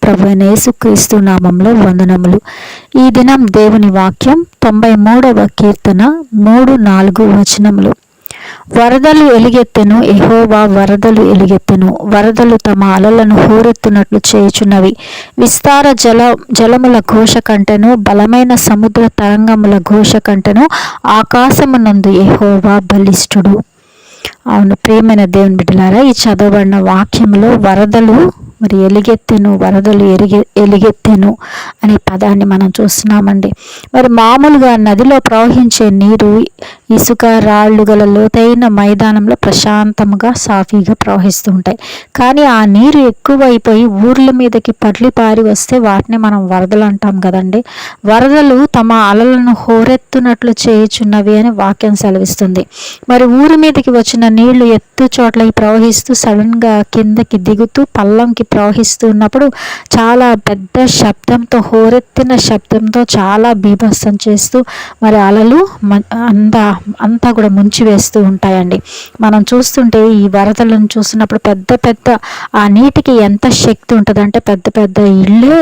ప్రభువైన యేసుక్రీస్తు నామంలో వందనములు. ఈ దినం దేవుని వాక్యం 93వ కీర్తన 3-4 వచనములు. వరదలు ఎలుగెత్తెను, యెహోవా వరదలు ఎలుగెత్తెను. వరదలు తమ అలలను హోరెత్తునట్లు చేయుచున్నవి. విస్తార జలముల ఘోష కంటెను, బలమైన సముద్ర తరంగముల ఘోష కంటెను ఆకాశమునందు యెహోవా బలిష్ఠుడు. అవును ప్రియమైన దేవుని బిడ్డలారా, ఈ చదవబడిన వాక్యంలో వరదలు ఎలుగెత్తెను, వరదలు ఎలుగెత్తెను అనే పదాన్ని మనం చూస్తున్నామండి. మామూలుగా నదిలో ప్రవహించే నీరు ఇసుక రాళ్ళు గల లోతైన మైదానంలో ప్రశాంతంగా సాఫీగా ప్రవహిస్తూ ఉంటాయి. కానీ ఆ నీరు ఎక్కువైపోయి ఊర్ల మీదకి పడ్లి పారి వస్తే వాటిని మనం వరదలు అంటాం కదండి. వరదలు తమ అలలను హోరెత్తునట్లు చేయుచున్నవి అని వాక్యం సెలవిస్తుంది. ఊరి మీదకి వచ్చిన నీళ్లు ఎత్తు చోట్లకి ప్రవహిస్తూ సడన్గా కిందకి దిగుతూ పల్లంకి ప్రవహిస్తూ ఉన్నప్పుడు చాలా పెద్ద శబ్దంతో, హోరెత్తిన శబ్దంతో చాలా బీభత్సం చేస్తూ అలలు అంతా కూడా ముంచివేస్తూ ఉంటాయండి. మనం చూస్తుంటే ఈ వరదలను చూస్తున్నప్పుడు పెద్ద ఆ నీటికి ఎంత శక్తి ఉంటుంది అంటే పెద్ద ఇళ్ళే,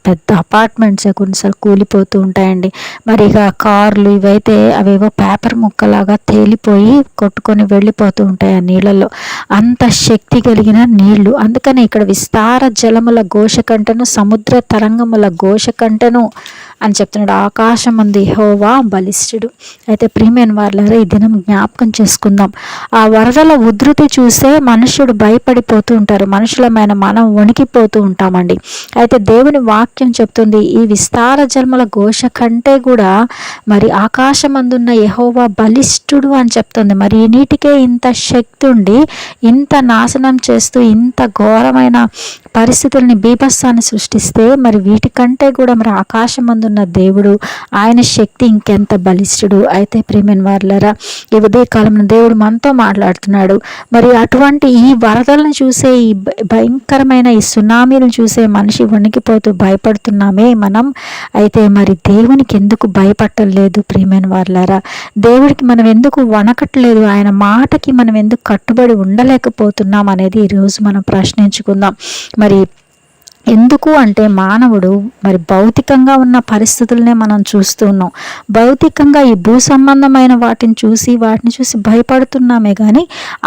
పెద్ద అపార్ట్మెంట్స్ కొన్నిసార్లు కూలిపోతూ ఉంటాయండి. ఇక కార్లు ఇవైతే అవేవో పేపర్ ముక్కలాగా తేలిపోయి కొట్టుకొని వెళ్ళిపోతూ ఉంటాయి ఆ నీళ్ళల్లో. అంత శక్తి కలిగిన నీళ్లు. అందుకని ఇక్కడ విస్తార జలముల ఘోష కంటెను, సముద్ర తరంగముల ఘోష కంటెను అని చెప్తున్నాడు. ఆకాశం అందు యెహోవా బలిష్ఠుడు. అయితే ప్రియమైన వారులారా, ఈ దినం జ్ఞాపకం చేసుకుందాం. ఆ వరదల ఉధృతి చూసే మనుషుడు భయపడిపోతూ ఉంటారు. మనుషులమైన మనం వణికిపోతూ ఉంటామండి. అయితే దేవుని వాక్యం చెప్తుంది, ఈ విస్తార జలముల ఘోష కంటే కూడా ఆకాశం అందున్న యెహోవా బలిష్ఠుడు అని చెప్తుంది. ఈ నీటికే ఇంత శక్తి ఉండి ఇంత నాశనం చేస్తూ ఇంత ఘోరమైన పరిస్థితుల్ని, బీభత్సాన్ని సృష్టిస్తే వీటికంటే కూడా ఆకాశం అందున్న దేవుడు, ఆయన శక్తి ఇంకెంత బలిష్ఠుడు. అయితే ప్రియమైన వారులారా, ఈ ఉదయకాలంలో దేవుడు మనతో మాట్లాడుతున్నాడు. అటువంటి ఈ వరదలను చూసే, ఈ భయంకరమైన ఈ సునామీలను చూసే మనిషి వణికిపోతూ భయపడుతున్నామే మనం. అయితే దేవునికి ఎందుకు భయపడలేదు ప్రియమైన వారులారా? దేవుడికి మనం ఎందుకు వణకట్లేదు? ఆయన మాటకి మనం ఎందుకు కట్టుబడి ఉండలేకపోతున్నాం అనేది ఈరోజు మనం ప్రశ్నించుకుందాం. ఎందుకు అంటే మానవుడు భౌతికంగా ఉన్న పరిస్థితులనే మనం చూస్తూ ఉన్నాం. భౌతికంగా ఈ భూ సంబంధమైన వాటిని చూసి భయపడుతున్నామే కానీ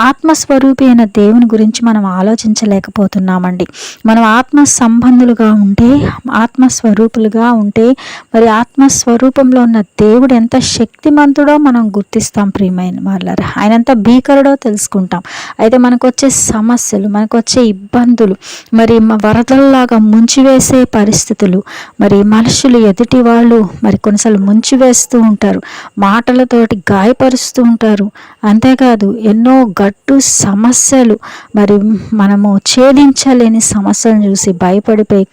ఆత్మస్వరూపి అయిన దేవుని గురించి మనం ఆలోచించలేకపోతున్నామండి. మనం ఆత్మ సంబంధులుగా ఉంటే, ఆత్మస్వరూపులుగా ఉంటే ఆత్మస్వరూపంలో ఉన్న దేవుడు ఎంత శక్తిమంతుడో మనం గుర్తిస్తాం ప్రియమైన వాళ్ళారా. ఆయన ఎంత భీకరుడో తెలుసుకుంటాం. అయితే మనకు వచ్చే సమస్యలు, మనకు వచ్చే ఇబ్బందులు, వరదల్లా ముంచివేసే పరిస్థితులు, మనుషులు ఎదుటి వాళ్ళు కొన్నిసార్లు ముంచివేస్తూ ఉంటారు, మాటలతోటి గాయపరుస్తూ ఉంటారు. అంతేకాదు ఎన్నో గట్టు సమస్యలు, మనము ఛేదించలేని సమస్యలను చూసి భయపడిపోయి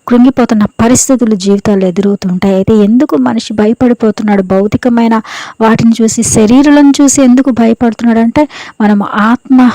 కృంగిపోతున్న పరిస్థితులు జీవితాలు ఎదురవుతుంటాయి. అయితే ఎందుకు మనిషి భయపడిపోతున్నాడు? భౌతికమైన వాటిని చూసి, శరీరాలను చూసి ఎందుకు భయపడుతున్నాడు అంటే మనం ఆత్మ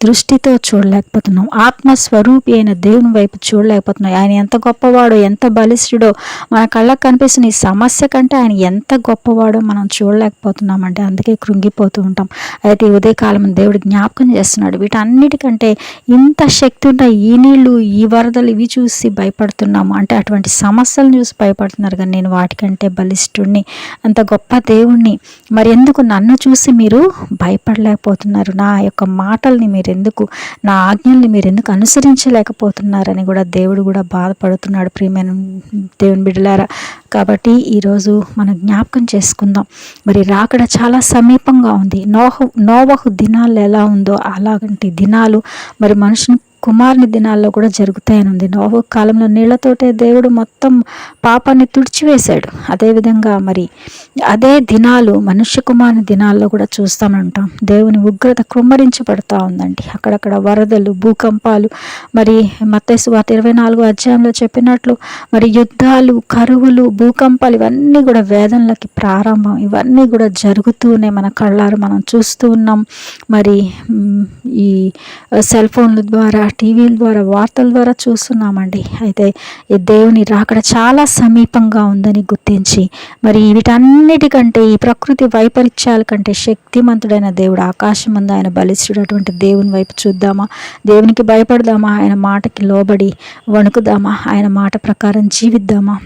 దృష్టితో చూడలేకపోతున్నాం. ఆత్మస్వరూపి అయిన దేవుని వైపు చూడలేకపోతున్నాం. ఆయన ఎంత గొప్పవాడో, ఎంత బలిష్ఠుడో మన కళ్ళకు కనిపిస్తున్న ఈ సమస్య కంటే ఆయన ఎంత గొప్పవాడో మనం చూడలేకపోతున్నామంటే అందుకే కృంగిపోతూ ఉంటాం. అయితే ఈ ఉదయకాలం దేవుడు జ్ఞాపకం చేస్తున్నాడు, వీటన్నిటికంటే ఇంత శక్తి ఉన్న ఈ నీళ్లు, ఈ వరదలు ఇవి చూసి భయపడుతున్నాము అంటే అటువంటి సమస్యలను చూసి భయపడుతున్నారు. కానీ నేను వాటికంటే బలిష్ఠుడిని, అంత గొప్ప దేవుణ్ణి. ఎందుకు నన్ను చూసి మీరు భయపడలేకపోతున్నారు? నా యొక్క మాటల్ని ఎందుకు, నా ఆజ్ఞల్ని మీరు ఎందుకు అనుసరించలేకపోతున్నారని కూడా దేవుడు కూడా బాధపడుతున్నాడు ప్రియమైన దేవుని బిడ్డలారా. కాబట్టి ఈరోజు మనం జ్ఞాపకం చేసుకుందాం. రాకడ చాలా సమీపంగా ఉంది. నోవహు దినాలు ఎలా ఉందో అలాగంటి దినాలు మనుషుని కుమారుని దినాల్లో కూడా జరుగుతాయని ఉంది. నోవహు కాలంలో నీళ్లతోటే దేవుడు మొత్తం పాపాన్ని తుడిచివేశాడు. అదేవిధంగా అదే దినాలు మనుష్య కుమారుని దినాల్లో కూడా చూస్తామంటాం. దేవుని ఉగ్రత కృమ్మరించబడుతూ ఉందండి. అక్కడక్కడ వరదలు, భూకంపాలు, మత్తయి సువార్త 24వ అధ్యాయంలో చెప్పినట్లు యుద్ధాలు, కరువులు, భూకంపాలు ఇవన్నీ కూడా వేదనలకి ప్రారంభం. ఇవన్నీ కూడా జరుగుతూనే మన కళ్ళారు మనం చూస్తూ ఉన్నాం. ఈ సెల్ ఫోన్ల ద్వారా, టీవీల ద్వారా వార్తల ద్వారా చూస్తున్నామండి. అయితే ఈ దేవుని రాకడ చాలా సమీపంగా ఉందని గుర్తించి మరి వీటన్నిటికంటే ఈ ప్రకృతి వైపరీత్యాల కంటే శక్తిమంతుడైన దేవుడు ఆకాశం ముందు ఆయన బలిష్ఠుడు అటువంటి దేవుని వైపు చూద్దామా, దేవునికి భయపడదామా, ఆయన మాటకి లోబడి వణుకుదామా, ఆయన మాట ప్రకారం జీవిద్దామా.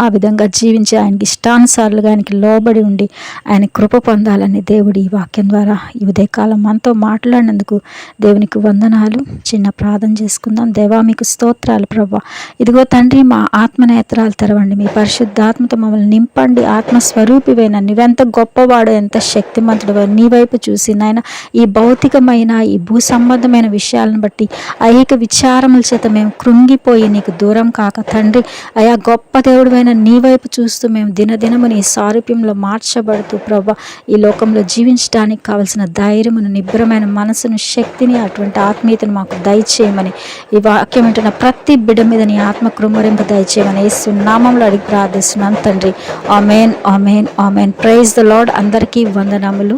ఆ విధంగా జీవించి ఆయనకి ఇష్టానుసారులుగా ఆయనకి లోబడి ఉండి ఆయన కృప పొందాలని దేవుడి ఈ వాక్యం ద్వారా ఈ ఉదయకాలం మనతో మాట్లాడినందుకు దేవునికి వందనాలు. చిన్న ప్రార్థన చేసుకుందాం. దేవా మీకు స్తోత్రాలు ప్రభా. ఇదిగో తండ్రి, మా ఆత్మనేత్రాలు తెరవండి, మీ పరిశుద్ధాత్మతో మమ్మల్ని నింపండి. ఆత్మస్వరూపివైన నీవెంత గొప్పవాడు, ఎంత శక్తిమంతుడు, నీ వైపు చూసి నాయన ఈ భౌతికమైన ఈ భూ సంబంధమైన విషయాలను బట్టి ఐహిక విచారముల చేత మేము కృంగిపోయి నీకు దూరం కాక తండ్రి, అయా గొప్ప దేవుడివైన నీ వైపు చూస్తూ మేము దినదినము నీ సారూప్యంలో మార్చబడుతూ ప్రభా ఈ లోకంలో జీవించడానికి కావలసిన ధైర్యమును, నిబ్బరమైన మనసును, శక్తిని, అటువంటి ఆత్మీయతను మాకు దయచేయమని ఈ వాక్యం వింటున్న ప్రతి బిడ్డ మీద నీ ఆత్మ కృమ్మరింపు దయచేయమని యేసు నామములో అడిగి ప్రార్థిస్తున్నాను తండ్రి. Amen, amen, amen. Praise the Lord. అందరికీ వందనములు.